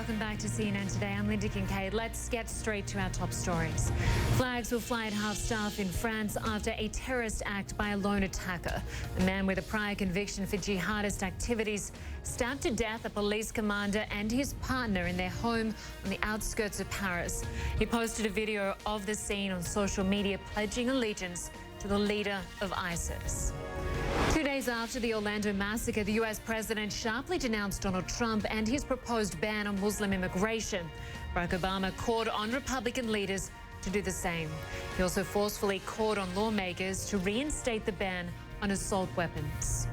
welcome back to CNN Today. I'm Linda Kincaid. Let's get straight to our top stories. Flags will fly at half-staff in France after a terrorist act by a lone attacker. A man with a prior conviction for jihadist activities stabbed to death a police commander and his partner in their home on the outskirts of Paris. He posted a video of the scene on social media, pledging allegiance to the leader of ISIS. 2 days after the Orlando massacre, the US president sharply denounced Donald Trump and his proposed ban on Muslim immigration. Barack Obama called on Republican leaders to do the same. He also forcefully called on lawmakers to reinstate the ban on assault weapons.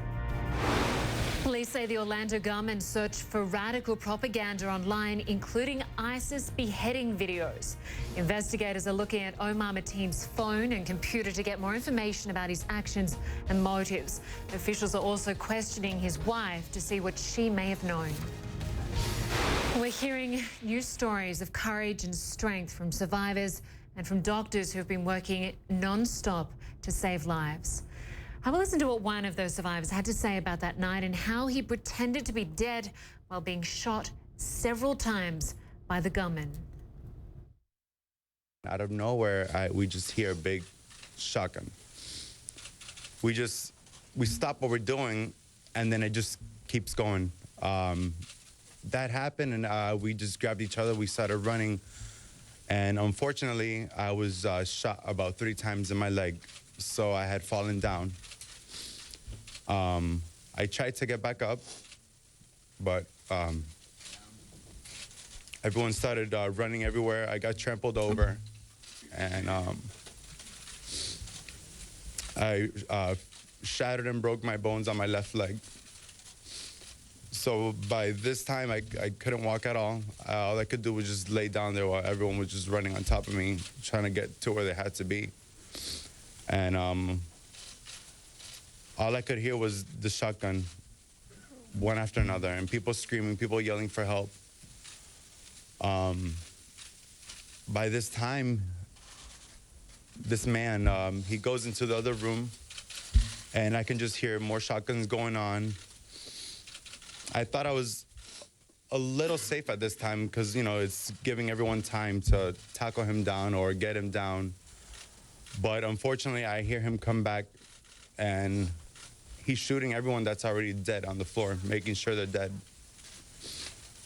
Police say the Orlando government searched for radical propaganda online, including ISIS beheading videos. Investigators are looking at Omar Mateem's phone and computer to get more information about his actions and motives. Officials are also questioning his wife to see what she may have known. We're hearing new stories of courage and strength from survivors and from doctors who have been working non-stop to save lives. Have a listen to what one of those survivors had to say about that night and how he pretended to be dead while being shot several times by the gunman. Out of nowhere, we just hear a big shotgun. We stop what we're doing, and then it just keeps going. That happened, and we just grabbed each other. We started running, and unfortunately, I was shot about 3 times in my leg, so I had fallen down. I tried to get back up, but everyone started running everywhere. I got trampled over, and I shattered and broke my bones on my left leg. So by this time, I couldn't walk at all. All I could do was just lay down there while everyone was just running on top of me, trying to get to where they had to be. And all I could hear was the shotgun, one after another, and people screaming, people yelling for help. By this time, this man, he goes into the other room, and I can just hear more shotguns going on. I thought I was a little safe at this time because, you know, it's giving everyone time to tackle him down or get him down. But unfortunately, I hear him come back, and he's shooting everyone that's already dead on the floor, making sure they're dead.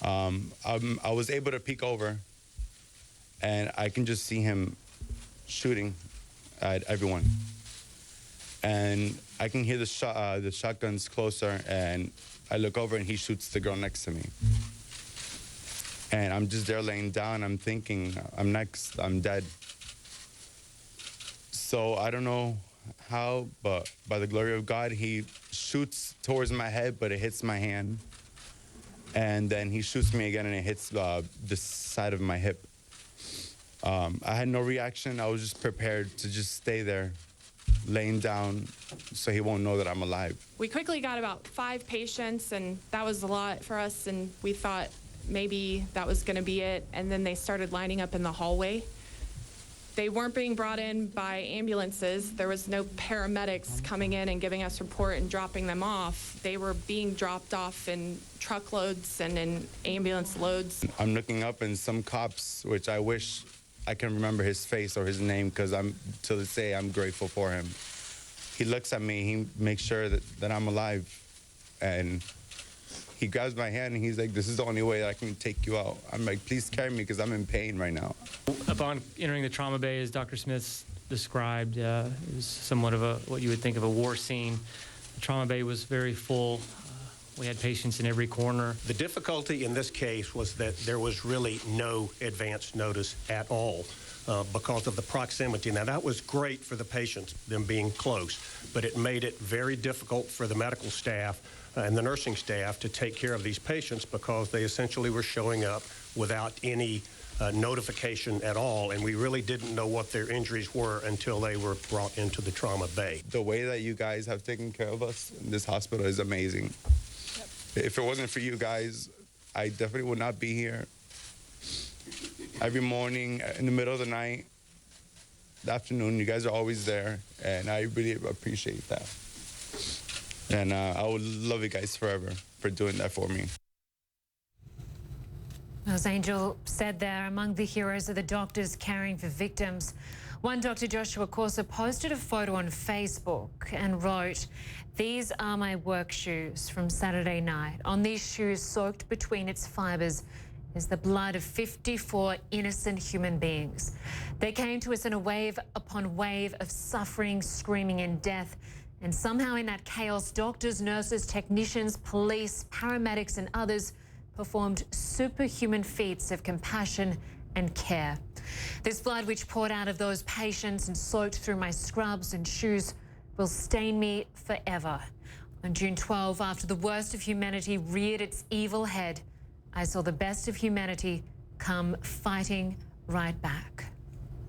I was able to peek over, and I can just see him shooting at everyone. And I can hear the shotguns closer, and I look over, and he shoots the girl next to me. And I'm just there laying down. I'm thinking, I'm next, I'm dead. So I don't know how, but by the glory of God, he shoots towards my head, but it hits my hand. And then he shoots me again, and it hits the side of my hip. I had no reaction. I was just prepared to just stay there, laying down, so he won't know that I'm alive. We quickly got about 5 patients, and that was a lot for us, and we thought maybe that was going to be it. And then they started lining up in the hallway. They weren't being brought in by ambulances. There was no paramedics coming in and giving us report and dropping them off. They were being dropped off in truckloads and in ambulance loads. I'm looking up, and some cops, which I wish I can remember his face or his name, because to this day, I'm grateful for him. He looks at me, he makes sure that I'm alive, and he grabs my hand, and he's like, "This is the only way that I can take you out." I'm like, "Please carry me, because I'm in pain right now." Upon entering the trauma bay, as Dr. Smith described, it was somewhat of what you would think of a war scene. The trauma bay was very full. We had patients in every corner. The difficulty in this case was that there was really no advance notice at all because of the proximity. Now, that was great for the patients, them being close, but it made it very difficult for the medical staff and the nursing staff to take care of these patients because they essentially were showing up without any notification at all, and we really didn't know what their injuries were until they were brought into the trauma bay. The way that you guys have taken care of us in this hospital is amazing. If it wasn't for you guys, I definitely would not be here. Every morning, in the middle of the night, the afternoon, you guys are always there, and I really appreciate that. And I would love you guys forever for doing that for me. As Angel said there, among the heroes are the doctors caring for victims. One Dr. Joshua Corser posted a photo on Facebook and wrote, "These are my work shoes from Saturday night. On these shoes, soaked between its fibers, is the blood of 54 innocent human beings. They came to us in a wave upon wave of suffering, screaming, and death. And somehow in that chaos, doctors, nurses, technicians, police, paramedics, and others performed superhuman feats of compassion and care. This blood which poured out of those patients and soaked through my scrubs and shoes will stain me forever." On June 12, after the worst of humanity reared its evil head, I saw the best of humanity come fighting right back.